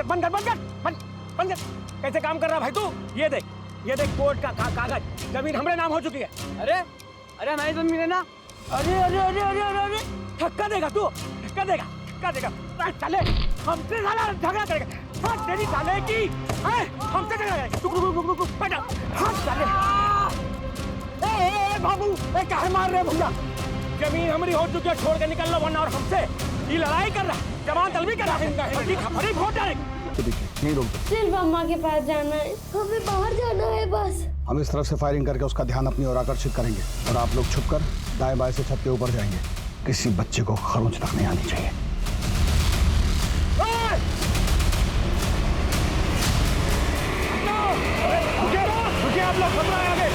बंद कर बंद कर बंद बंद कर। कैसे काम कर रहा भाई तू? ये देख कोर्ट का कागज, जमीन हमारे नाम हो चुकी है। अरे अरे हमारी जमीन है ना। अरे अरे अरे अरे अरे अरे धक्का देगा तू, धक्का देगा। चले हमसे साला झगड़ा करेगा। हाथ तेरी साले की हमसे झगड़ा करेगा। रुक बेटा हाथ साले। ए बाबू काहे मार रहे भैया? जमीन हमारी हो चुकी है, छोड़ के निकल लो वरना और हमसे ये लड़ाई कर रहा, जवान तलबी कर रहा है। वोट डालेंगे। नहीं रोक दो। सिर्फ अम्मा के पास जाना है, हमें बाहर जाना है बस। हम इस तरफ से फायरिंग करके उसका ध्यान अपनी ओर आकर्षित करेंगे और आप लोग छुपकर दाएं बाएं से छत के ऊपर जाएंगे। किसी बच्चे को खरोंच तक नहीं आनी चाहिए। रुकिए आप लोग, खतरा है आगे।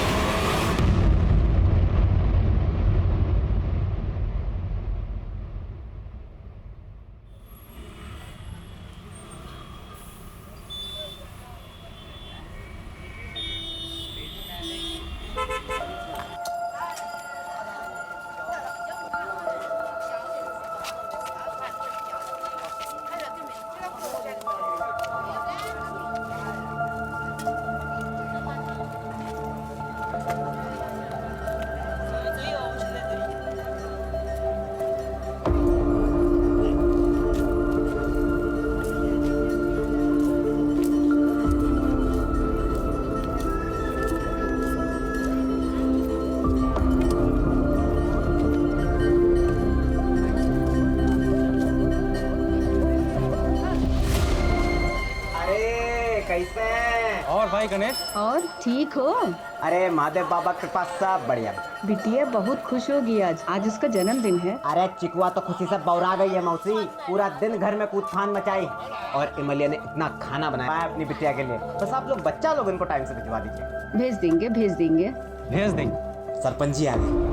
और भाई गणेश? और ठीक हो? अरे महादेव बाबा के पास सब बढ़िया। बिटिया बहुत खुश होगी आज उसका जन्मदिन है। अरे चिकुआ तो खुशी से बौरा गई है मौसी, पूरा दिन घर में कूद फान मचाई और इमलिया ने इतना खाना बनाया है अपनी बिटिया के लिए। बस आप लोग बच्चा लोग इनको टाइम से भिजवा दीजिए। भेज देंगे। सरपंच जी आ गए।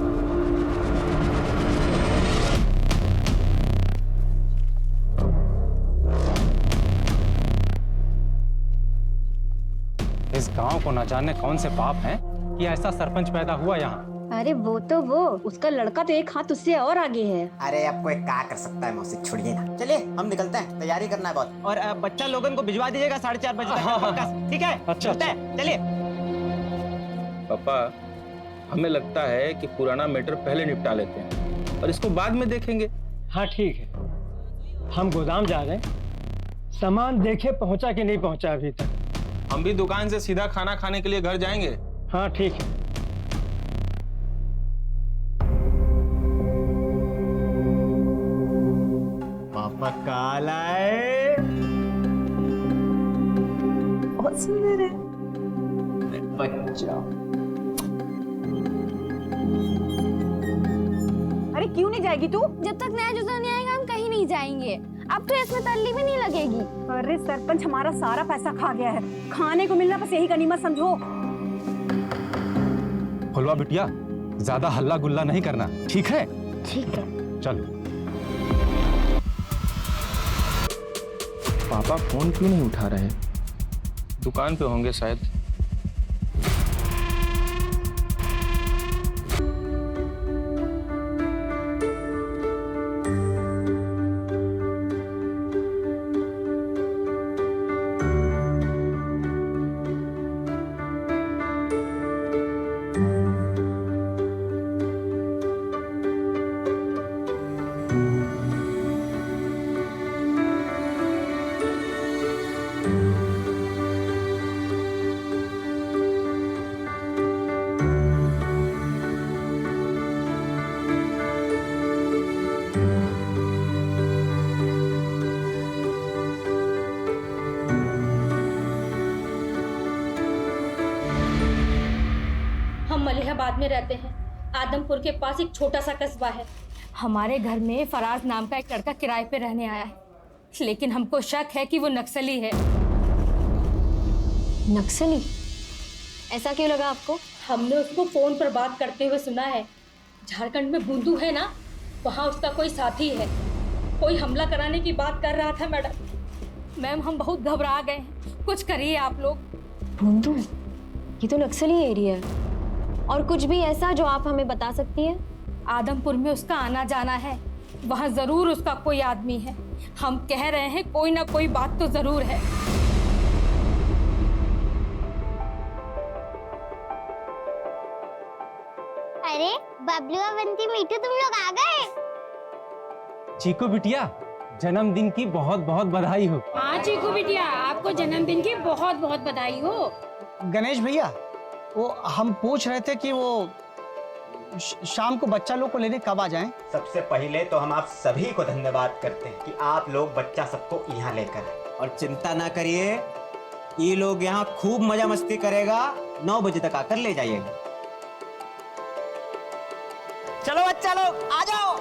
इस गांव को न जाने कौन से पाप हैं कि ऐसा सरपंच पैदा हुआ यहाँ। अरे वो उसका लड़का तो एक हाथ उससे और आगे है। अरे अब कोई क्या कर सकता है मौसी, छोड़िए ना। चलिए हम निकलते हैं, तैयारी करना है बहुत। और बच्चा लोगन को भिजवा दीजिएगा 4:30 बजे तक। ठीक है? अच्छा। चलिए। पापा हमें लगता है कि पुराना मैटर पहले निपटा लेते हैं और इसको बाद में देखेंगे। हाँ ठीक है, हम गोदाम जा रहे हैं, सामान देखे पहुंचा कि नहीं पहुंचा अभी तक। हम भी दुकान से सीधा खाना खाने के लिए घर जाएंगे। हाँ ठीक है। पापा काला है, बहुत सुंदर है बच्चा। अरे क्यों नहीं जाएगी तू? जब तक नया जूता नहीं आएगा हम कहीं नहीं जाएंगे। अब तो इसमें तल्ली भी नहीं लगेगी। अरे सरपंच हमारा सारा पैसा खा गया है, खाने को मिलना बस यही गनीमत समझो। फुलवा बिटिया ज्यादा हल्ला गुल्ला नहीं करना, ठीक है? ठीक है। चल। पापा फोन क्यों नहीं उठा रहे? दुकान पे होंगे शायद। मलिहाबाद में रहते हैं। आदमपुर के पास एक छोटा सा कस्बा है। हमारे घर में फराज नाम का एक लड़का किराए पे रहने आया है, लेकिन हमको शक है कि वो नक्सली है। नक्सली? ऐसा क्यों लगा आपको? हमने उसको फोन पर बात करते हुए सुना है। झारखंड में बूंदू है ना, वहाँ उसका कोई साथी है। कोई हमला कराने की बात कर रहा था मैडम। मैम हम बहुत घबरा गए हैं, कुछ करिए आप लोग। बूंदू? ये तो नक्सली एरिया है। और कुछ भी ऐसा जो आप हमें बता सकती हैं? आदमपुर में उसका आना जाना है, वहाँ जरूर उसका कोई आदमी है। हम कह रहे हैं कोई ना कोई बात तो जरूर है। अरे बबलू और बंटी मीठू तुम लोग आ गए। चीकू बिटिया, जन्मदिन की बहुत बहुत बधाई हो। हाँ चीकू बिटिया, आपको जन्मदिन की बहुत बहुत बधाई हो। गणेश भैया, वो हम पूछ रहे थे कि वो शाम को बच्चा लोग को लेने कब आ जाएं? सबसे पहले तो हम आप सभी को धन्यवाद करते हैं कि आप लोग बच्चा सबको यहाँ लेकर आए। और चिंता ना करिए, ये लोग यहाँ खूब मजा मस्ती करेगा। 9 बजे तक आकर ले जाइएगा। चलो बच्चा लोग आ जाओ।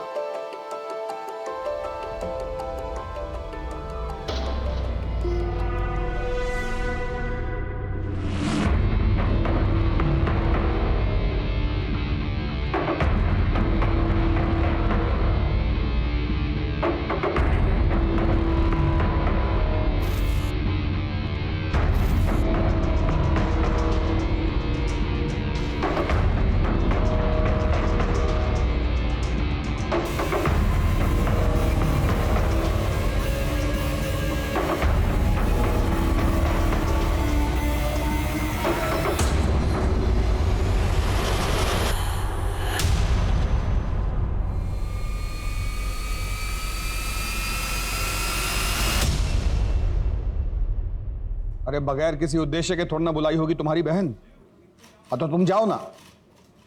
अरे बगैर किसी उद्देश्य के थोड़ा ना बुलाई होगी तुम्हारी बहन। हाँ तो तुम जाओ ना।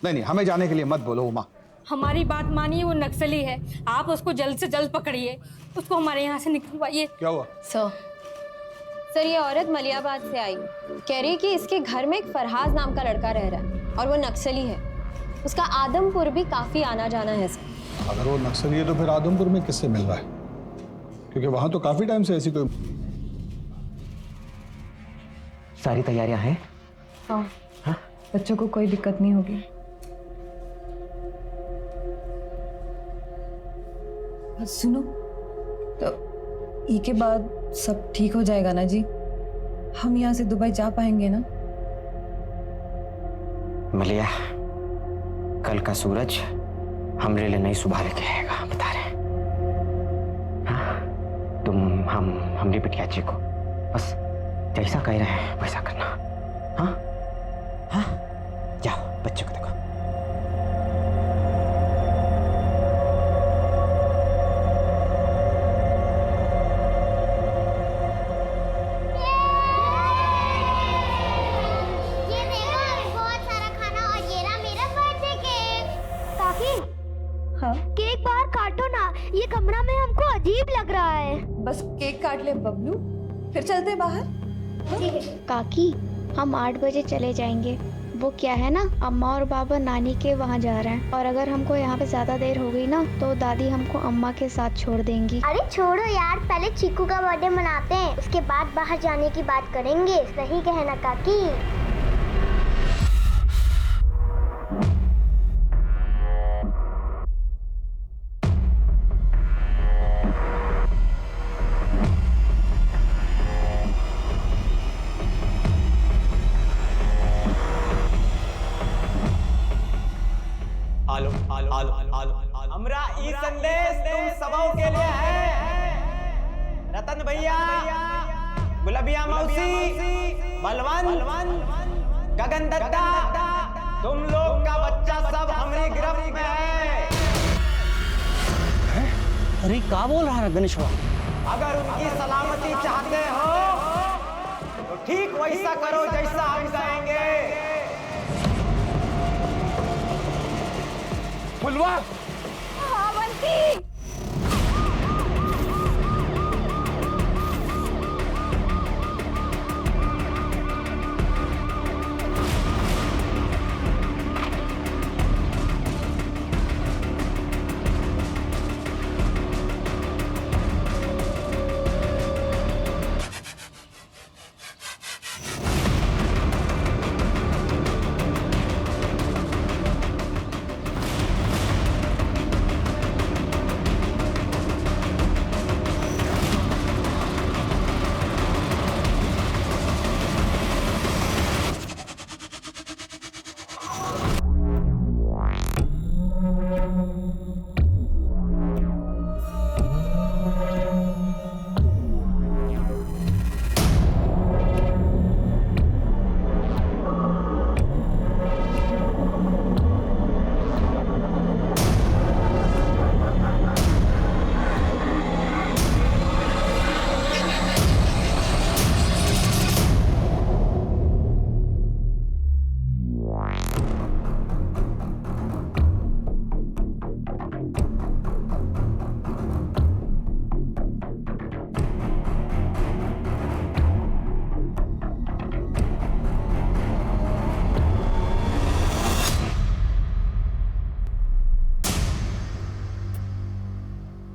नहीं नहीं, हमें जाने के लिए मत बोलो उमा। हमारी बात मानिए, वो नक्सली है। आप उसको जल्द से जल्द पकड़िए, उसको हमारे यहाँ से निकलवाइए। क्या हुआ? सर ये औरत मलियाबाद से आई, कह रही है कि इसके घर में एक फरहाज नाम का लड़का रह रहा है और वो नक्सली है। उसका आदमपुर भी काफी आना जाना है सर। अगर वो नक्सली है तो फिर आदमपुर में किससे मिल रहा है? क्योंकि वहां तो काफी टाइम से ऐसी कोई। सारी तैयारियां हैं? हाँ, बच्चों को कोई दिक्कत नहीं होगी। सुनो, तो ई के बाद सब ठीक हो जाएगा ना जी? हम यहाँ से दुबई जा पाएंगे ना? मलिया, कल का सूरज हमरे लिए नहीं सुबह लेके आएगा, बता रहे। हाँ, तुम हमरी बिटिया जी को बस जैसा कह रहे हैं वैसा करना। हाँ हाँ, जाओ बच्चों को देखो। ये देखो बहुत सारा खाना और ये रहा मेरा बर्थडे केक। काकी, हाँ, केक बाहर काटो ना, ये कमरा में हमको अजीब लग रहा है। बस केक काट ले बबलू, फिर चलते बाहर। काकी, हम 8 बजे चले जाएंगे। वो क्या है ना, अम्मा और बाबा नानी के वहाँ जा रहे हैं और अगर हमको यहाँ पे ज्यादा देर हो गई ना तो दादी हमको अम्मा के साथ छोड़ देंगी। अरे छोड़ो यार, पहले चीकू का बर्थडे मनाते हैं, उसके बाद बाहर जाने की बात करेंगे। सही कहना काकी। हमरा ई संदेश तुम सबों के लिए है। रतन भैया, गुलाबिया मौसी, बलवन, गगन दत्ता, तुम लोग का बच्चा सब हमारी गिरफ्त में है। अरे क्या बोल रहा है गणेश बाबा? अगर उनकी सलामती चाहते हो तो ठीक वैसा करो जैसा हम कहेंगे। फुलवा, हाँ बंटी।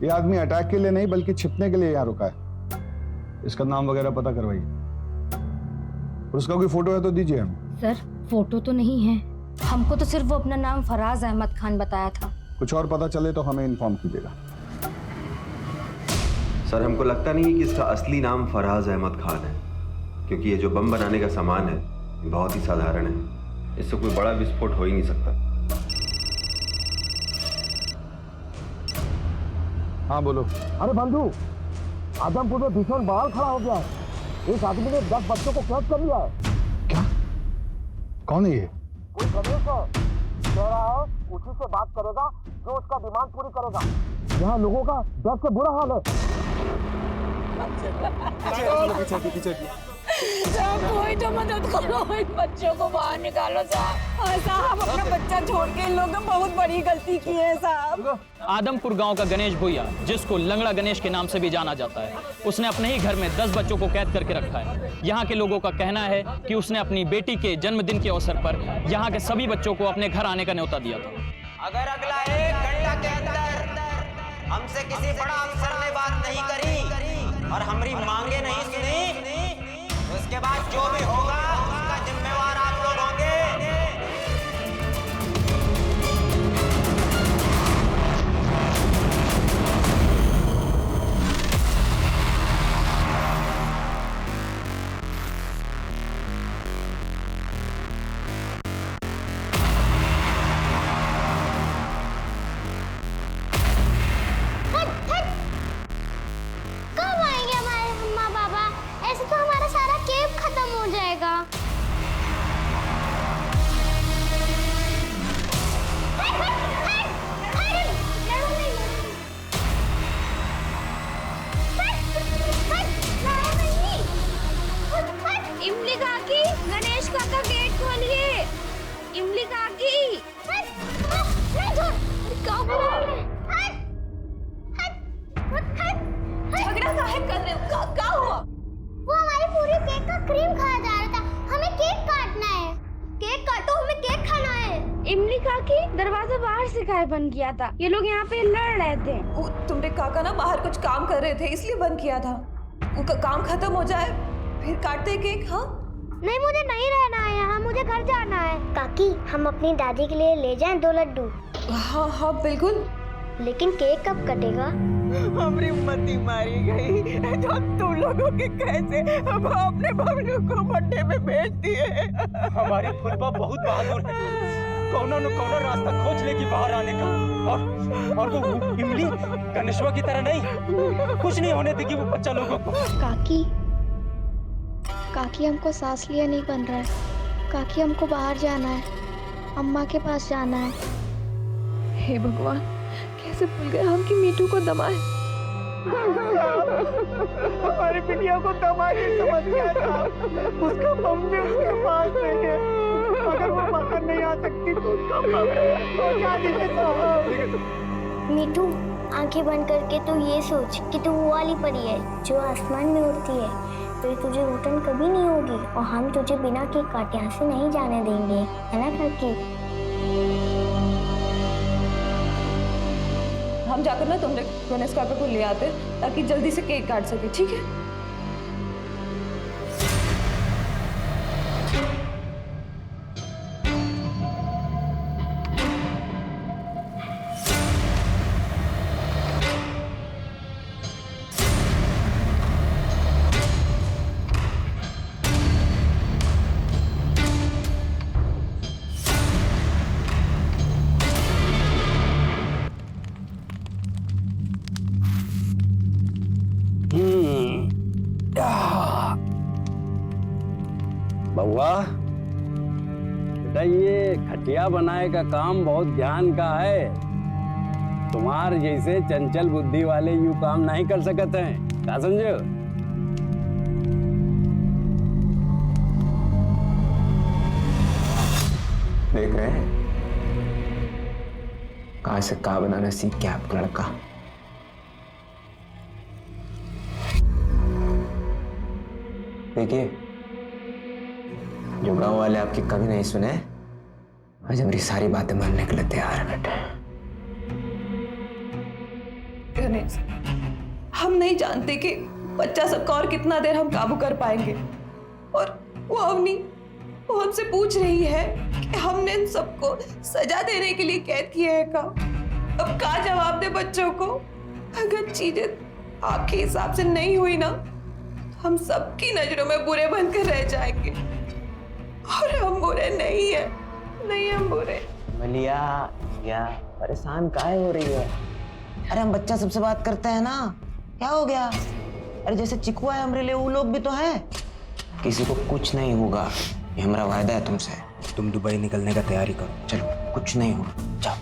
ये आदमी अटैक के लिए नहीं बल्कि छिपने के लिए यहाँ रुका है। इसका नाम वगैरह पता करवाइए और उसका कोई फोटो है तो दीजिए हमें। सर फोटो तो नहीं है, हमको तो सिर्फ वो अपना नाम फराज अहमद खान बताया था। कुछ और पता चले तो हमें इन्फॉर्म कीजिएगा। सर हमको लगता नहीं कि इसका असली नाम फराज अहमद खान है, क्योंकि ये जो बम बनाने का सामान है ये बहुत ही साधारण है, इससे कोई बड़ा विस्फोट हो ही नहीं सकता। हाँ बोलो। अरे बंधु, आदमपुर में भीषण बवाल खड़ा हो गया है। एक आदमी ने 10 बच्चों को कैद कर लिया है। क्या? कौन है ये? कोई गणेश है, कह रहा है उसी से बात करेगा जो उसका डिमांड पूरी करेगा। यहाँ लोगों का डर से बुरा हाल है। कोई तो मदद करो, इन बच्चों को बाहर निकालो साहब। साहब अपना बच्चा छोड़ के इन लोगों ने बहुत बड़ी गलती की है साहब। आदमपुर गांव का गणेश भुइया, जिसको लंगड़ा गणेश के नाम से भी जाना जाता है, उसने अपने ही घर में 10 बच्चों को कैद करके रखा है। यहाँ के लोगों का कहना है कि उसने अपनी बेटी के जन्मदिन के अवसर पर यहाँ के सभी बच्चों को अपने घर आने का न्योता दिया था। अगर अगला 1 घंटा के अंदर हमसे किसी बड़ा अफसर ने बात नहीं करी और हमारी मांगे नहीं सुनी, तो इसके बाद जो भी होगा उसका जिम्मेवार आप लोग होंगे। कब आएंगे हमारे अम्मा पापा? ऐसे तो हमारा सारा केक खत्म हो जाएगा। इमली काकी, गणेश काका गेट खोलिए। इमली काकी, क्या हुआ? झगड़ा काहे कर रहे हो? क्या हुआ? वो हमारी पूरी केक का क्रीम खाया जा रहा था। हमें केक काटना है। केक काटो, हमें केक खाना है। इमली काकी, दरवाजा बाहर से काहे बंद किया था? ये लोग यहाँ पे लड़ रहे थे। तुमने काका ना बाहर कुछ काम कर रहे थे इसलिए बंद किया था। उनका काम खत्म हो जाए फिर काटते केक। हाँ नहीं, मुझे नहीं रहना है यहाँ, मुझे घर जाना है। काकी, हम अपनी दादी के लिए ले जाएं 2 लड्डू। हाँ हाँ बिल्कुल। लेकिन केक कब कटेगा? हमारी मती मारी गई तो तुम लोगों के कैसे हम अपने बबलू को बर्थडे में भेज दिए। हमारी फुलबा बहुत बहादुर है, कौनो न कौनो रास्ता खोज लेगी बाहर आने का। और वो इमली गणेशवा की तरह नहीं, कुछ नहीं होने देगी वो बच्चा लोगों को। काकी हमको सांस लिया नहीं बन रहा है। काकी हमको बाहर जाना है, अम्मा के पास जाना है। हे भगवान, कैसे भूल गए हम कि मीठू को दमाए। हमारी बिटिया को दमाई समझ गया था, उसका मम्मी उसके पास नहीं है। अगर वो बाहर नहीं आ सकती तो उसका क्या मीठू, आंखें बंद करके तू ये सोच कि तू वो वाली परी है जो आसमान में उड़ती है। फिर तुझे घुटन कभी नहीं होगी और हम तुझे बिना केक काटे यहाँ से नहीं जाने देंगे, है ना काकी? हम जाकर ना तुमने गणेश काका को ले आते ताकि जल्दी से केक काट सके, ठीक है? बउआ बेटा, ये खटिया बनाए का काम बहुत ध्यान का है। तुम्हार जैसे चंचल बुद्धि वाले यूं काम नहीं कर सकते हैं, क्या समझो? देख रहे हैं कहां से कहां बनाना सीख गया आपका लड़का। देखिए, जो गांव वाले आपकी कभी नहीं सुने, आज हमारी सारी बातें मानने के लिए तैयार है बेटे। गणेश। हम नहीं जानते कि बच्चा सबका और कितना देर हम काबू कर पाएंगे। और वो अवनी, वो हमसे पूछ रही है कि हमने इन सबको सजा देने के लिए कैद किया है का। अब क्या जवाब दे बच्चों को? अगर चीजें आपके हिसाब से नहीं हुई ना, तो हम सबकी नजरों में बुरे बनकर रह जाएंगे। और हम बुरे नहीं है, नहीं हम बुरे। मलिया या परेशान काहे हो रही है? अरे हम बच्चा सबसे बात करते हैं ना, क्या हो गया? अरे जैसे चिकू है हमरे लिए, वो लोग भी तो हैं। किसी को कुछ नहीं होगा, ये हमारा वायदा है तुमसे। तुम दुबई निकलने का तैयारी करो। चलो, कुछ नहीं होगा, जाओ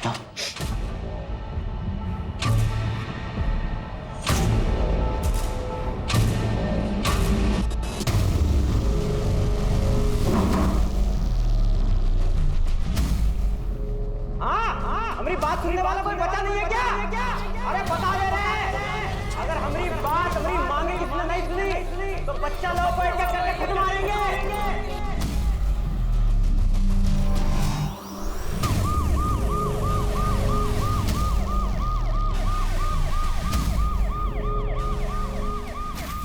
जाओ। हमारी बात सुनने वाला कोई बचा नहीं है क्या? अरे बता दे रहे हैं, अगर हमारी बात, हमारी मांगे किसने नहीं सुनी तो बच्चा लोग को एक एक करके खुद मारेंगे।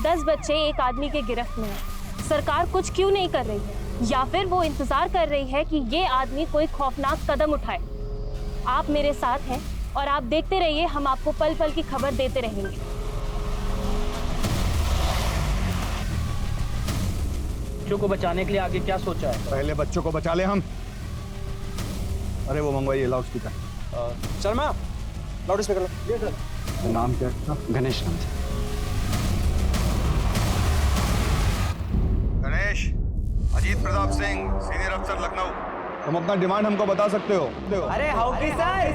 दस बच्चे एक आदमी के गिरफ्त में हैं। सरकार कुछ क्यों नहीं कर रही है, या फिर वो इंतजार कर रही है कि ये आदमी कोई खौफनाक कदम उठाए। आप मेरे साथ हैं और आप देखते रहिए, हम आपको पल पल की खबर देते रहेंगे। बच्चों को बचाने के लिए आगे क्या सोचा है? पहले बच्चों को बचा ले हम। अरे वो मंगवाइए loudspeaker. Sharma, loudspeaker. नाम क्या है? गणेश नाम से। गणेश, अजीत प्रताप सिंह, सीनियर अफसर लखनऊ। तुम अपना डिमांड हमको बता सकते हो। अरे हाउकी सर,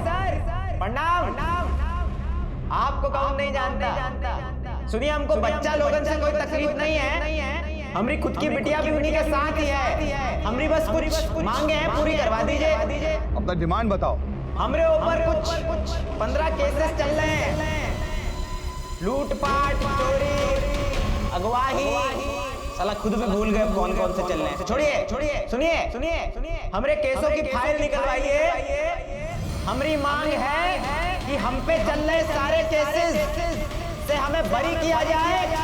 प्रणाम। आपको कौन नहीं जानता? सुनिए, हमको बच्चा लोगन से कोई तकलीफ नहीं है। हमारी खुद की बिटिया भी उन्हीं के साथ ही है। हमारी बस कुछ मांगे हैं, पूरी करवा दीजिए। अपना डिमांड बताओ। हमरे ऊपर कुछ 15 केसेस चल रहे हैं। लूटपाट, चोरी, अगवाही। साला खुद भी भूल गए कौन कौन से चल रहे हैं। छोड़िए, सुनिए। हमरे केसों की फाइल निकलवाइए। हमारी मांग है कि हम पे चल रहे सारे केसेस से हमें बरी किया जाए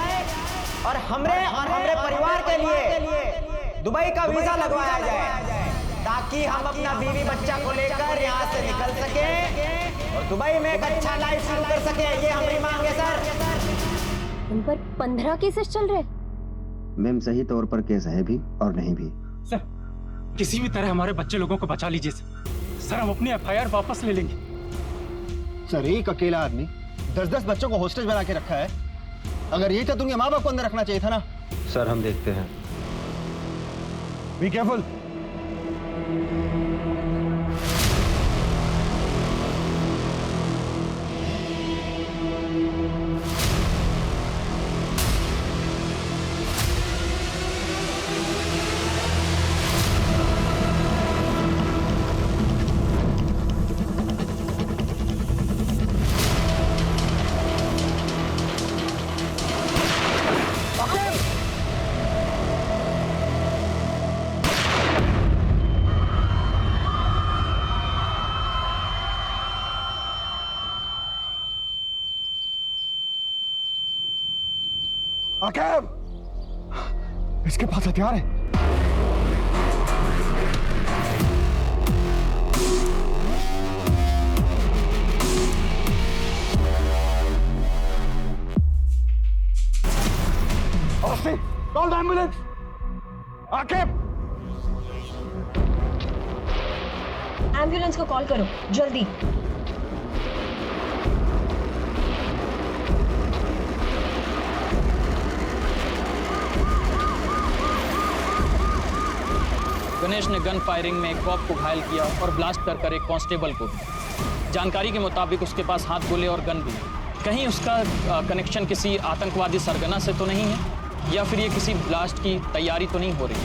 और हमरे परिवार के लिए दुबई का वीजा लगवाया जाए, ताकि हम अपना बीवी बच्चा को लेकर यहाँ से निकल सके और दुबई में एक अच्छा लाइफ शुरू कर सके। ये हमारी मांग है सर। उन पर 15 केसेस चल रहे। मैम, सही तौर पर केस है भी और नहीं भी। सर, किसी भी तरह हमारे बच्चे लोगों को बचा लीजिए सर। हम अपनी एफआईआर वापस ले लेंगे। सर, एक अकेला आदमी 10-10 बच्चों को हॉस्टेज बना के रखा है। अगर ये था तो उनके माँ बाप को अंदर रखना चाहिए था ना। सर, हम देखते हैं। Be careful. आकेब, इसके पास हथियार है। Austin, call the ambulance. Aqib, ambulance को कॉल करो जल्दी। गणेश ने गन फायरिंग में एक कॉप को घायल किया और ब्लास्ट कर एक कांस्टेबल को भी। जानकारी के मुताबिक उसके पास हाथ गोले और गन भी है। कहीं उसका कनेक्शन किसी आतंकवादी सरगना से तो नहीं है, या फिर ये किसी ब्लास्ट की तैयारी तो नहीं हो रही।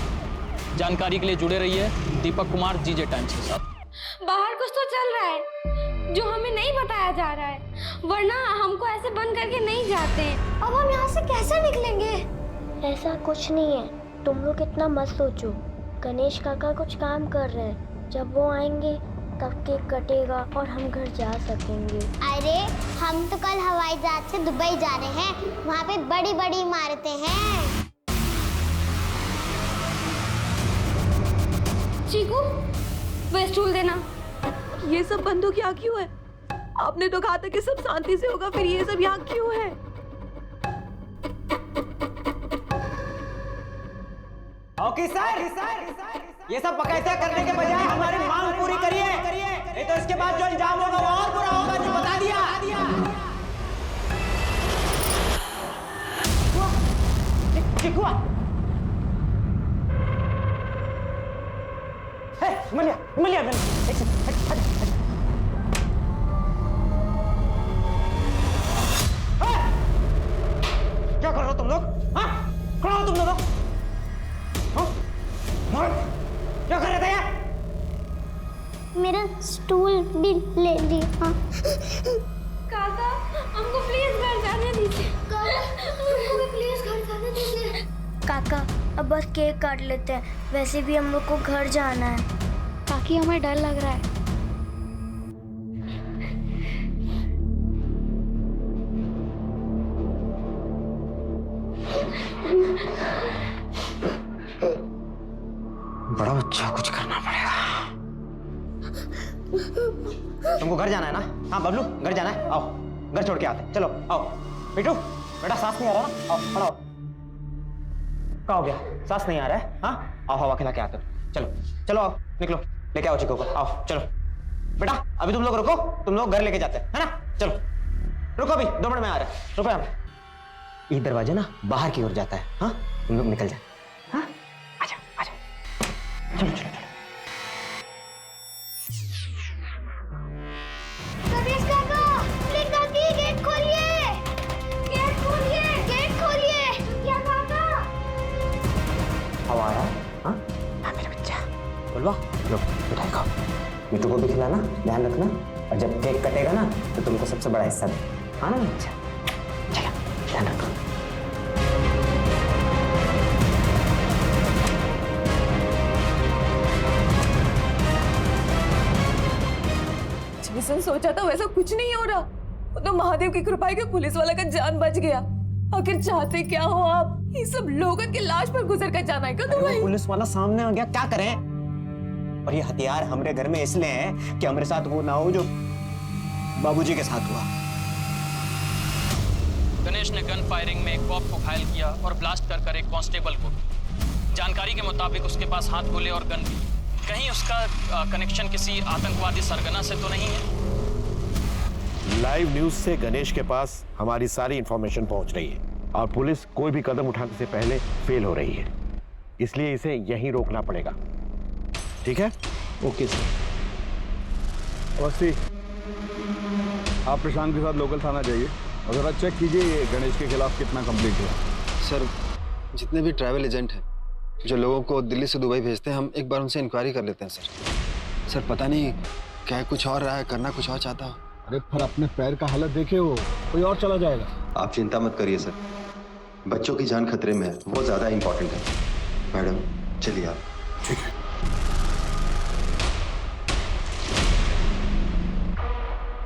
जानकारी के लिए जुड़े रहिए दीपक कुमार, जीजे टाइम्स के साथ। बाहर कुछ तो चल रहा है जो हमें नहीं बताया जा रहा है, वरना हमको ऐसे बंद करके नहीं जाते हैं। अब हम यहाँ से कैसे निकलेंगे? ऐसा कुछ नहीं है, तुम लोग इतना मत सोचो। गणेश काका कुछ काम कर रहे हैं, जब वो आएंगे तब केक कटेगा और हम घर जा सकेंगे। अरे हम तो कल हवाई जहाज से दुबई जा रहे हैं, वहाँ पे बड़ी बड़ी इमारतें हैं। चीकू, वह स्टूल देना। ये सब बंदूक यहाँ क्यों है? आपने तो कहा था कि सब शांति से होगा, फिर ये सब यहाँ क्यों है? ऑफिसर, ये सब बकायदा करने के बजाय हमारी मांग पूरी करिए, नहीं तो इसके बाद जो अंजाम होगा वो और बुरा होगा, जो बता दिया। चिकुआ, मिलिया, क्या कर रहे हो तुम लोग? हाँ, खड़ा हो तुम लोग। क्या कर रहे थे यार? मेरा स्टूल भी ले लिया। काका, हमको प्लीज घर जाने दीजिए। हमको भी प्लीज घर जाने दीजिए। काका, अब बस केक काट लेते हैं, वैसे भी हम लोग को घर जाना है। काकी, हमें डर लग रहा है। बड़ा बच्चा, कुछ करना पड़ेगा। तुमको घर जाना है ना? हाँ बबलू, घर जाना है, आओ घर छोड़ के आते, चलो आओ। बेटू, बेटा सांस नहीं आ रहा ना? आओ खड़ा हो। क्या हो गया? सांस नहीं आ रहा है? हाँ, आओ हवा खिला के आते, चलो चलो आओ, निकलो, लेके आओ चिको को, आओ चलो। बेटा अभी तुम लोग रुको, तुम लोग घर लेके जाते है ना? चलो रुको, अभी 2 मिनट में आ रहे हैं, रुको यहाँ पे। ये दरवाजा ना बाहर की ओर जाता है, हाँ तुम लोग निकल जाए। हाँ आजा आजा, चलो चलो चलो। गणेश काका, प्लीज काकी, गेट खोलिए, गेट खोलिए, गेट खोलिए। क्या काका? हवा आया? हाँ हाँ मेरे बच्चा, बोलवा लो, मिठाई खाओ, मिठू को भी खिलाना, ध्यान रखना, और जब केक कटेगा ना तो तुमको सबसे बड़ा हिस्सा दे, हाँ ना बच्चा? चलो ध्यान रखो। जैसा सोचा था वैसा कुछ नहीं हो रहा। वो तो महादेव की कृपा है कि पुलिस वाला का जान बच गया। आखिर चाहते क्या हो आप? ये सब लोगों की लाश पर गुजर कर जाना है क्या तुम्हें? पुलिस वाला सामने आ गया, क्या करें? और ये हथियार हमारे घर में इसलिए है कि हमारे साथ वो ना हो जो बाबूजी के साथ हुआ। गणेश ने गन फायरिंग में एक कॉप को घायल किया और ब्लास्ट कर एक कांस्टेबल को। जानकारी के मुताबिक उसके पास हाथ गोले और गन भी। कहीं उसका कनेक्शन किसी आतंकवादी सरगना से तो नहीं है? लाइव न्यूज से गणेश के पास हमारी सारी इंफॉर्मेशन पहुंच रही है और पुलिस कोई भी कदम उठाने से पहले फेल हो रही है, इसलिए इसे यहीं रोकना पड़ेगा। ठीक है? Okay sir. अवस्थी, आप प्रशांत के साथ लोकल थाना जाइए और जरा चेक कीजिए ये गणेश के खिलाफ कितना कंप्लीट हुआ। सर, जितने भी ट्रैवल एजेंट हैं जो लोगों को दिल्ली से दुबई भेजते हैं, हम एक बार उनसे इंक्वायरी कर लेते हैं सर। सर पता नहीं क्या कुछ और रहा है, करना कुछ और चाहता हो। अरे फिर अपने पैर का हालत देखे, हो कोई और चला जाएगा। आप चिंता मत करिए सर, बच्चों की जान खतरे में है, वो ज्यादा इंपॉर्टेंट है। मैडम चलिए आप। ठीक है।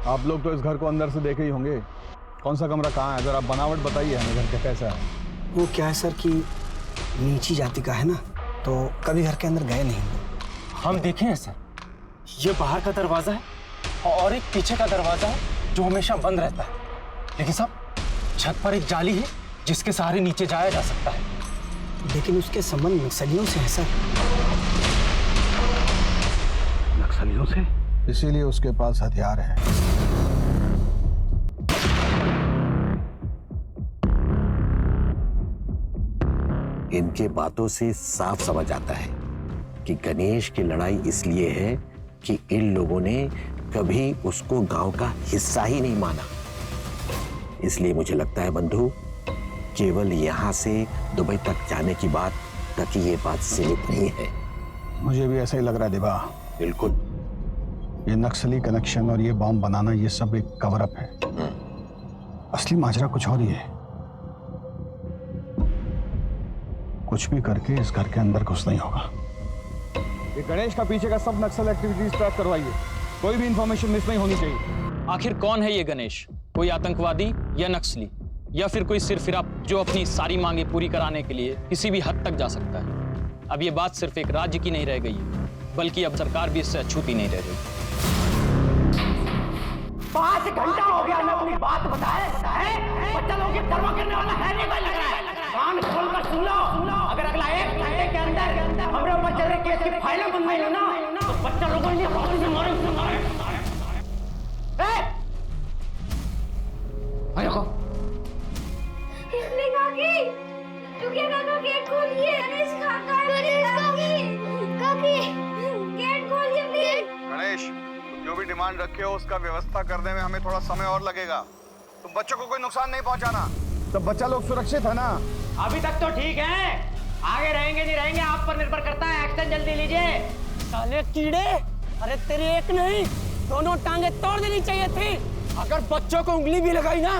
आप लोग तो इस घर को अंदर से देखे ही होंगे, कौन सा कमरा कहाँ है, जरा बनावट बताइए हमें, घर का कैसा है? वो क्या है सर कि नीची जाति का है ना, तो कभी घर के अंदर गए नहीं। हम देखे हैं सर, ये बाहर का दरवाजा है और एक पीछे का दरवाजा है जो हमेशा बंद रहता है, लेकिन साहब छत पर एक जाली है जिसके सहारे नीचे जाया जा सकता है। लेकिन उसके संबंध नक्सलियों से है सर। नक्सलियों से? इसीलिए उसके पास हथियार है। इनके बातों से साफ समझ आता है कि गणेश की लड़ाई इसलिए है कि इन लोगों ने कभी उसको गांव का हिस्सा ही नहीं माना। इसलिए मुझे लगता है बंधु, केवल यहां से दुबई तक जाने की बात तक ये बात सीमित नहीं है। मुझे भी ऐसा ही लग रहा है दिबा। बिल्कुल। ये नक्सली कनेक्शन और ये बॉम्ब बनाना, ये सब एक कवर अप है। असली माजरा कुछ और ही है। कुछ भी करके इस घर के अंदर घुसना ही होगा। ये गणेश का पीछे का सब नक्सल एक्टिविटीज ट्रैक करवाइए। कोई भी इंफॉर्मेशन मिस नहीं होनी चाहिए। आखिर कौन है ये गणेश? कोई आतंकवादी या नक्सली, या फिर कोई सिरफिरा जो अपनी सारी मांगे पूरी कराने के लिए किसी भी हद तक जा सकता है? अब ये बात सिर्फ एक राज्य की नहीं रह गई है, बल्कि अब सरकार भी इससे अछूती नहीं रह रही। 5 घंटा हो गया मैं अपनी बात बताए बच्चा लोगों की परवाह करने वाला है नहीं कोई लग रहा है। कान खोलकर सुन लो, अगर अगला 1 घंटे के अंदर हमरे ऊपर चल रहे केस की फाइलें बंद नहीं हो ना तो बच्चा लोगों ने हौसले से मारे। देखो इसने काकी, चुकिया काका गेट खोलिए। गणेश काका, काकी गेट खोलिए प्लीज। गणेश, तुम जो भी डिमांड रखे हो उसका व्यवस्था करने में हमें थोड़ा समय और लगेगा। तुम बच्चों को कोई नुकसान नहीं पहुंचाना। सब बच्चा लोग सुरक्षित है ना? अभी तक तो ठीक है, आगे रहेंगे नहीं रहेंगे आप पर निर्भर करता है। एक्शन जल्दी लीजिए। साले कीड़े, अरे तेरी एक नहीं दोनों टांगे तोड़ देनी चाहिए थी। अगर बच्चों को उंगली भी लगाई ना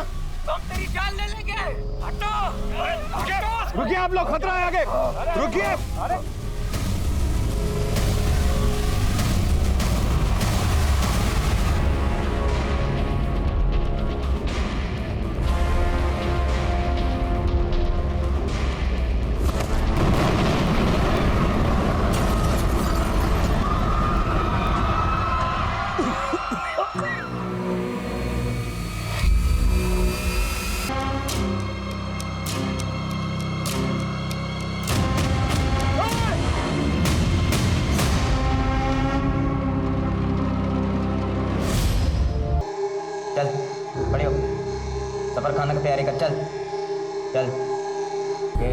तो हम तेरी जान ले लेंगे। हटो, रुकिए आप लोग, खतरा है आगे, रुकिए। चल बड़े हो, सफर खाने की तैयारी कर। चल चल, ये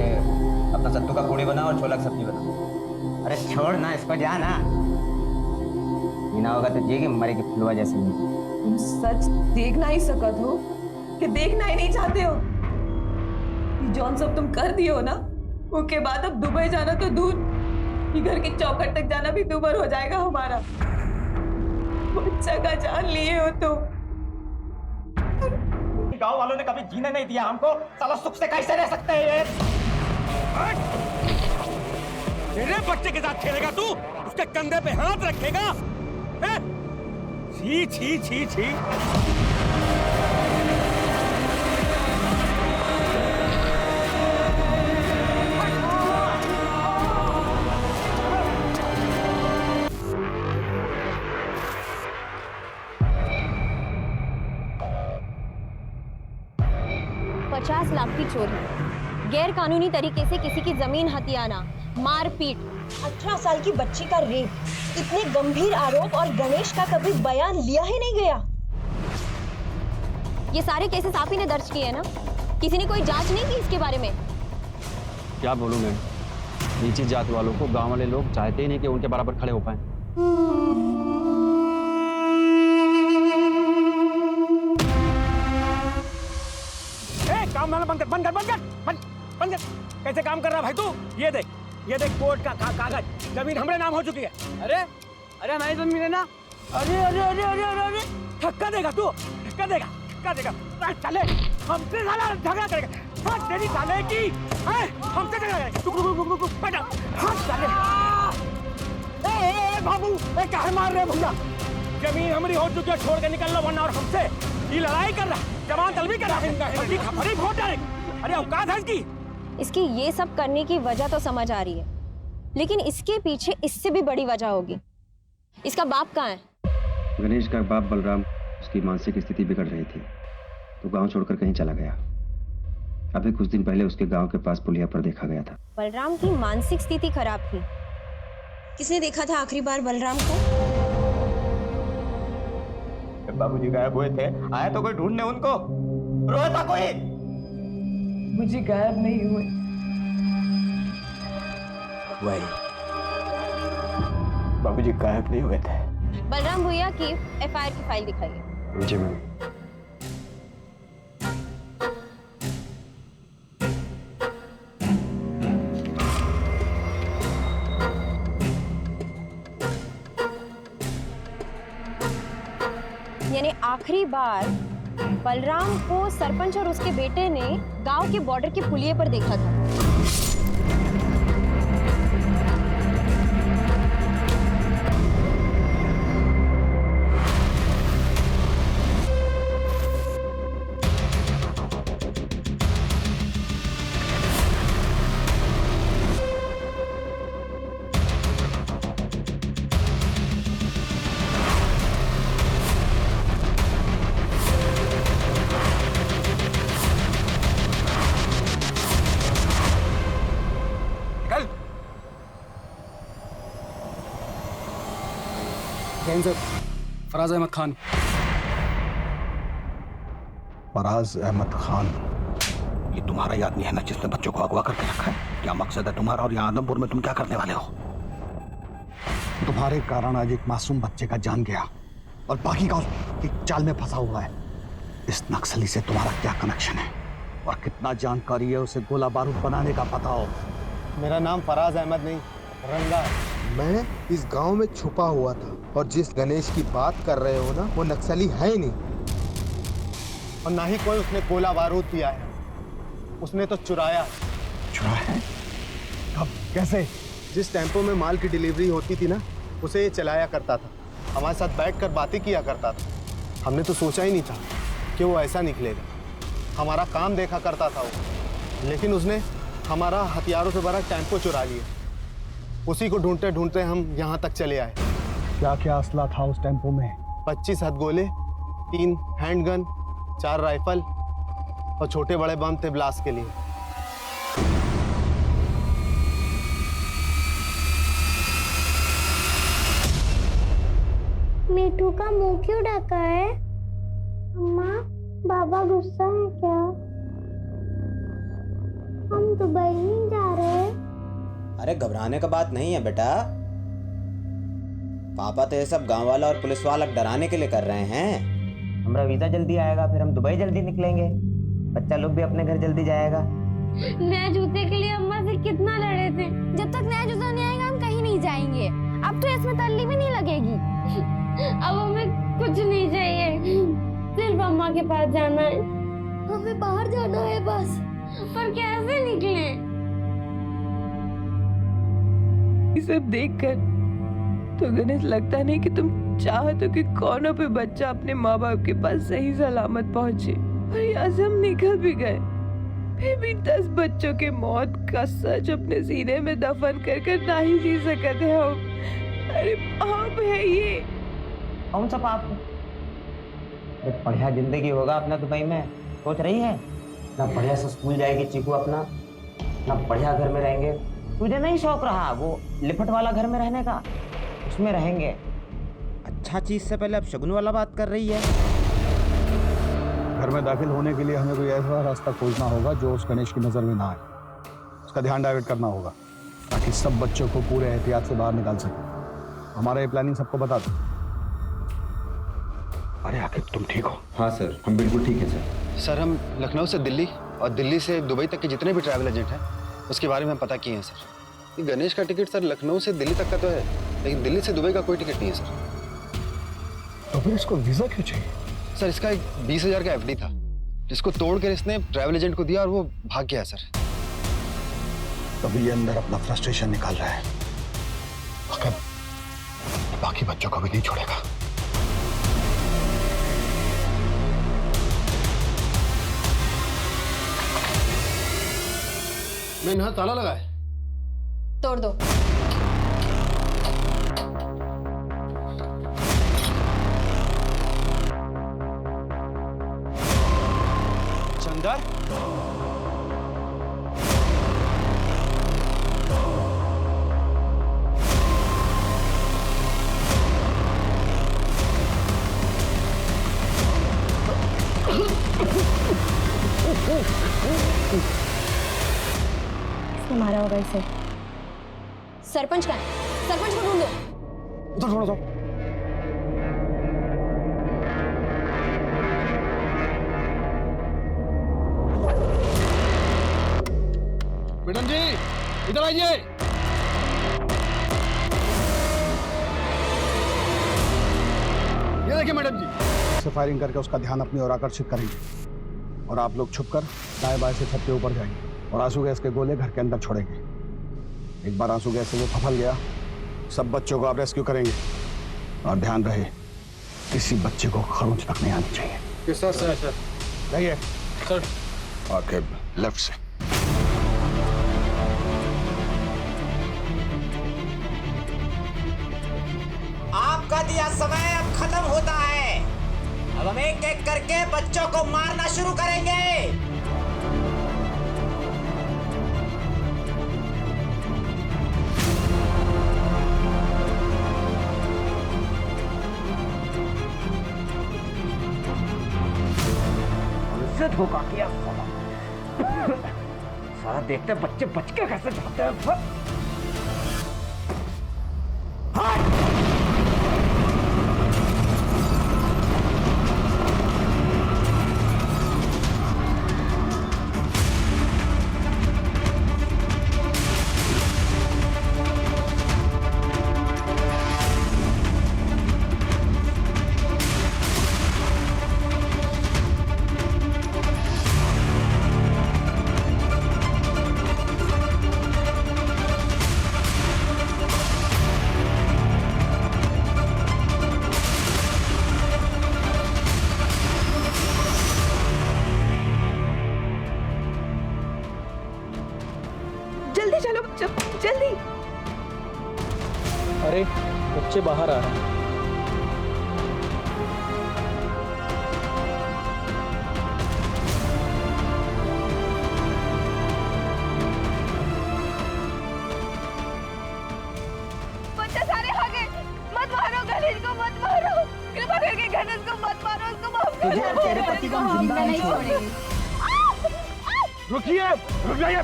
अपना सत्तू का पूड़ी बना और छोला की सब्जी बना। अरे छोड़ ना इसको, जा ना। बिना होगा तो जीगी, मरेगी फुलवा जैसी। तुम सच देख ना ही सकत हो कि देखना ही नहीं चाहते हो? ये जॉन सब तुम कर दिए हो ना, उसके बाद अब दुबई जाना तो दूर, ये घर के चौखट तक जाना भी दूभर हो जाएगा हमारा। बच्चा का जान लिए हो तो गांव वालों ने कभी जीने नहीं दिया हमको, साला सुख से कैसे रह सकते हैं ये? तेरे बच्चे के साथ खेलेगा तू? उसके कंधे पे हाथ रखेगा? हैं? छी छी छी छी। $50 लाख की चोरी, गैर कानूनी तरीके से किसी की जमीन हथियाना, मारपीट, 18 साल की बच्ची का रेप, इतने गंभीर आरोप और गणेश का कभी बयान लिया ही नहीं गया। ये सारे केसेस आप ही ने दर्ज किए हैं ना? किसी ने कोई जांच नहीं की इसके बारे में? क्या बोलूंगे, नीची जात वालों को गांव वाले लोग चाहते ही नहीं कि उनके बराबर खड़े हो पाए। काम बंद कर। कैसे काम कर रहा भाई तू? ये देख कोर्ट का कागज, जमीन हमरे नाम हो चुकी है। अरे हमारी जमीन है ना। अरे धक्का देगा तू, धक्का देगा। चले हमसे साला झगड़ा करेगा। तेरी साले की हमसे झगड़ा करेगा। रुक बेटा, साले बाबू काहे मार रहे भैया? जमीन हमारी हो चुकी है, छोड़ के निकल लो वरना और हमसे ये लड़ाई कर रहा, जवान तलबी कर रहा है। अरे औकात है इसकी। इसकी ये सब करने की वजह तो समझ आ रही है, लेकिन इसके पीछे इससे भी बड़ी वजह होगी। इसका बाप कहाँ है? गणेश का बाप बलराम, उसकी मानसिक स्थिति बिगड़ रही थी तो गांव छोड़कर कहीं चला गया। अभी कुछ दिन पहले उसके गांव के पास पुलिया पर देखा गया था। बलराम की मानसिक स्थिति खराब थी। किसने देखा था आखिरी बार बलराम को? बाबूजी गायब हुए थे, आया तो कोई ढूंढने उनको? रोया था कोई? मुझे गायब नहीं हुए। वही बाबूजी गायब नहीं हुए थे। बलराम भैया की FIR की फाइल दिखाइए। जी मैम। यानी आखिरी बार बलराम को सरपंच और उसके बेटे ने गांव के बॉर्डर के पुलिये पर देखा था। Line sir, Faraz Ahmad Khan. फराज अहमद खान, ये तुम्हारा ही आदमी है ना जिसने बच्चों को अगवा करके रखा है? क्या मकसद है तुम्हारा और यहाँ आदमपुर में तुम क्या करने वाले हो? तुम्हारे कारण आज एक मासूम बच्चे का जान गया और बाकी का एक जाल में फंसा हुआ है। इस नक्सली से तुम्हारा क्या कनेक्शन है और कितना जानकारी है उसे गोला बारूद बनाने का पता हो? मेरा नाम फराज अहमद नहीं, रंगा है। मैं इस गांव में छुपा हुआ था और जिस गणेश की बात कर रहे हो ना, वो नक्सली है ही नहीं। और ना ही कोई उसने गोला बारूद दिया है, उसने तो चुराया। चुराया? कब, कैसे? जिस टेम्पो में माल की डिलीवरी होती थी ना, उसे ये चलाया करता था, हमारे साथ बैठकर बातें किया करता था। हमने तो सोचा ही नहीं था कि वो ऐसा निकलेगा। हमारा काम देखा करता था वो, लेकिन उसने हमारा हथियारों से भरा टेम्पो चुरा लिया। उसी को ढूंढते ढूंढते हम यहाँ तक चले आए। क्या क्या असला था उस टेम्पो में? 25 हथगोले, 3 हैंडगन, 4 राइफल और छोटे बड़े बम थे ब्लास्ट के लिए। मीठू का मुंह क्यों ढका है? अम्मा, बाबा गुस्सा है क्या? हम दुबई नहीं जा रहे। अरे घबराने का बात नहीं है बेटा, पापा तो ये सब गांव वाला और पुलिस वाला डराने के लिए कर रहे हैं। हमारा वीजा जल्दी आएगा, फिर हम दुबई जल्दी निकलेंगे, बच्चा लोग भी अपने घर जल्दी जाएगा। नए जूते के लिए अम्मा से कितना लड़े थे। जब तक नया जूता नहीं आएगा हम कहीं नहीं जाएंगे। अब तो इसमें तल्ली भी नहीं लगेगी। अब हमें कुछ नहीं चाहिए, सिर्फ अम्मा के पास जाना है। हमें बाहर जाना है बस, पर कैसे निकले? ये सब देखकर तो गणेश लगता नहीं कि तुम चाहते कि कौनों पे बच्चा अपने माँ बाप के पास सही सलामत पहुंचे। और यहाँ से हम निकल भी गए, फिर भी 10 बच्चों के मौत का सच अपने सीने में दफन कर कर ना ही जी सकते हम। अरे पाप है ये। कौन सा पाप? बढ़िया जिंदगी होगा अपना दुबई में, सोच रही है ना? बढ़िया से स्कूल जाएगी चीकू अपना, ना बढ़िया घर में रहेंगे। तुझे नहीं शौक रहा वो लिपट वाला घर में रहने का? उसमें रहेंगे। अच्छा चीज से पहले अब शगुन वाला बात कर रही है। घर में दाखिल होने के लिए हमें कोई ऐसा रास्ता खोजना होगा जो उस गणेश की नजर में ना आए। उसका ध्यान डाइवर्ट करना होगा ताकि सब बच्चों को पूरे एहतियात से बाहर निकाल सके। हमारा ये प्लानिंग सबको बता दो। अरे आखिर तुम ठीक हो? हाँ सर, हम बिल्कुल ठीक है सर। सर, हम लखनऊ से दिल्ली और दिल्ली से दुबई तक के जितने भी ट्रैवल एजेंट हैं उसके बारे में हम पता किए हैं सर। ये गणेश का टिकट सर लखनऊ से दिल्ली तक का तो है, लेकिन दिल्ली से दुबई का कोई टिकट नहीं है सर। तो फिर इसको वीजा क्यों चाहिए? सर, इसका एक 20,000 का एफडी था जिसको तोड़कर इसने ट्रैवल एजेंट को दिया और वो भाग गया सर। तभी ये अंदर अपना फ्रस्ट्रेशन निकाल रहा है, मगर बाकी बच्चों को भी नहीं छोड़ेगा। मैंने यहाँ ताला लगा है। तोड़ दो। चंदर, किसने मारा होगा इसे? सरपंच का है, सरपंच को ढूंढो। उधर थोड़ा जाओ। मैडम जी इधर आइए। ये देखिए मैडम जी। से फायरिंग करके उसका ध्यान अपनी ओर आकर्षित करेंगे और आप लोग छुपकर दाएं बाएं से छत के ऊपर जाएंगे और आंसू गैस के गोले घर के अंदर छोड़ेंगे। एक बार आंसू गैस से वो फफल गया, सब बच्चों को आप रेस्क्यू करेंगे। और ध्यान रहे किसी बच्चे को खरोंच तक नहीं आनी चाहिए। सर सर सर जाइए सर। आके लेफ्ट से। आपका दिया समय अब खत्म होता है। अब हम एक एक करके बच्चों को मारना शुरू करेंगे। से धोखा किया साला। साला देखते बच्चे बच के कैसे जाते हैं। जल्दी चलो जल्दी। अरे बच्चे बाहर आ रहे हैं। बच्चे सारे आ गए। मत मारो गणेश को, मत मारो, कृपा करके गणेश को मत मारो, उसको माफ कर दो। तेरे पति को हम जिंदा नहीं छोड़ेंगे। रुकिए, रुक जाइए।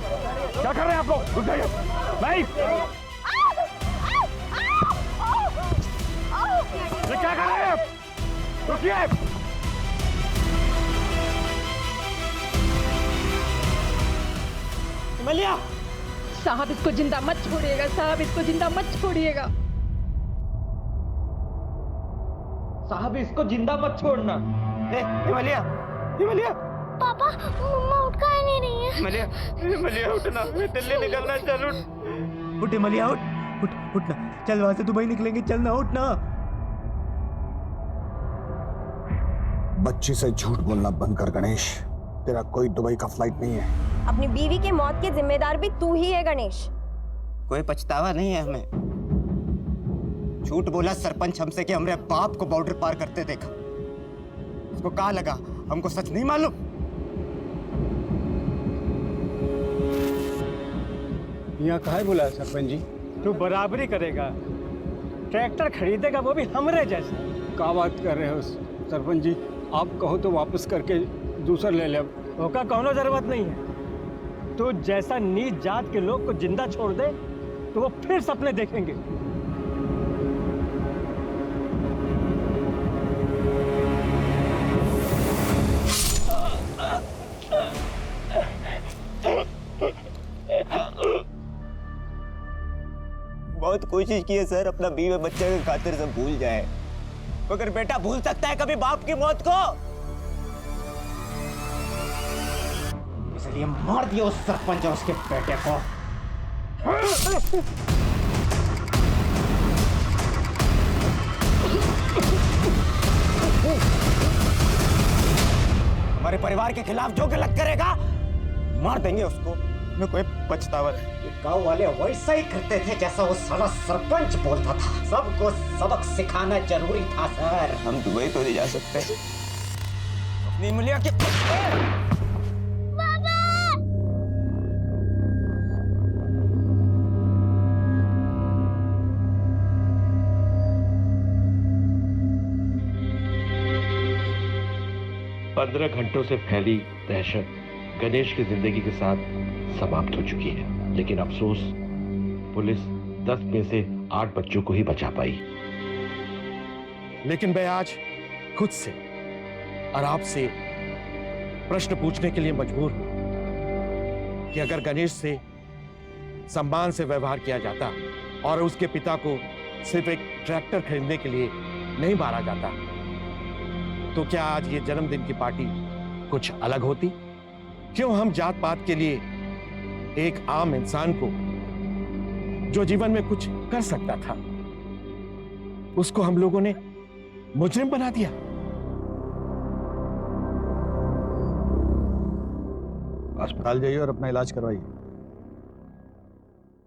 क्या कर रहे हैं आप लोग? रुक जाइए। नहीं, ये क्या कर रहे हैं? रुकिए। मलिया साहब इसको जिंदा मत छोड़िएगा, साहब इसको जिंदा मत छोड़िएगा। साहब इसको जिंदा मत छोड़ना। हिमालया, हिमालया। पापा मम्मा उठ का नहीं रही है। हिमालया, हिमालया उठना, दिल्ली निकलना, चल उठ। उठ हिमालया, उठना। चल वहां से दुबई निकलेंगे, चलना, उठना। बच्ची से झूठ बोलना बंद कर गणेश। तेरा कोई दुबई का फ्लाइट नहीं है। अपनी बीवी की मौत के जिम्मेदार भी तू ही है गणेश। कोई पछतावा नहीं है हमें। झूठ बोला सरपंच हमसे कि हमरे बाप को बॉर्डर पार करते देखा। उसको कहा लगा हमको सच नहीं मालूम। यहाँ काहे बुलाया सरपंच जी? तू बराबरी करेगा, ट्रैक्टर खरीदेगा वो भी हमरे जैसा। क्या बात कर रहे हो सरपंच जी? आप कहो तो वापस करके दूसरा ले ले। धोखा कौनो जरूरत नहीं है। तो जैसा नीच जात के लोग को जिंदा छोड़ दे तो वो फिर सपने देखेंगे। बहुत कोशिश की है सर, अपना बीवी बच्चे के खातिर सब भूल जाए, मगर बेटा भूल सकता है कभी बाप की मौत को? इसलिए मार दिया उस सरपंच और उसके बेटे को। हमारे परिवार के खिलाफ जो गलत करेगा मार देंगे उसको। मैं कोई पछतावा नहीं। गांव वाले वैसा ही करते थे जैसा वो साला सरपंच बोलता था। सबको सबक सिखाना जरूरी था सर। हम दुबई तो नहीं जा सकते। अपनी मुलिया के पंद्रह घंटों से फैली दहशत गणेश की जिंदगी के साथ समाप्त हो चुकी है, लेकिन अफसोस पुलिस 10 में से 8 बच्चों को ही बचा पाई। लेकिन मैं आज खुद से और आपसे प्रश्न पूछने के लिए मजबूर हूं कि अगर गणेश से सम्मान से व्यवहार किया जाता और उसके पिता को सिर्फ एक ट्रैक्टर खरीदने के लिए नहीं मारा जाता, तो क्या आज ये जन्मदिन की पार्टी कुछ अलग होती? क्यों हम जात पात के लिए एक आम इंसान को जो जीवन में कुछ कर सकता था, उसको हम लोगों ने मुजरिम बना दिया? अस्पताल जाइए और अपना इलाज करवाइए।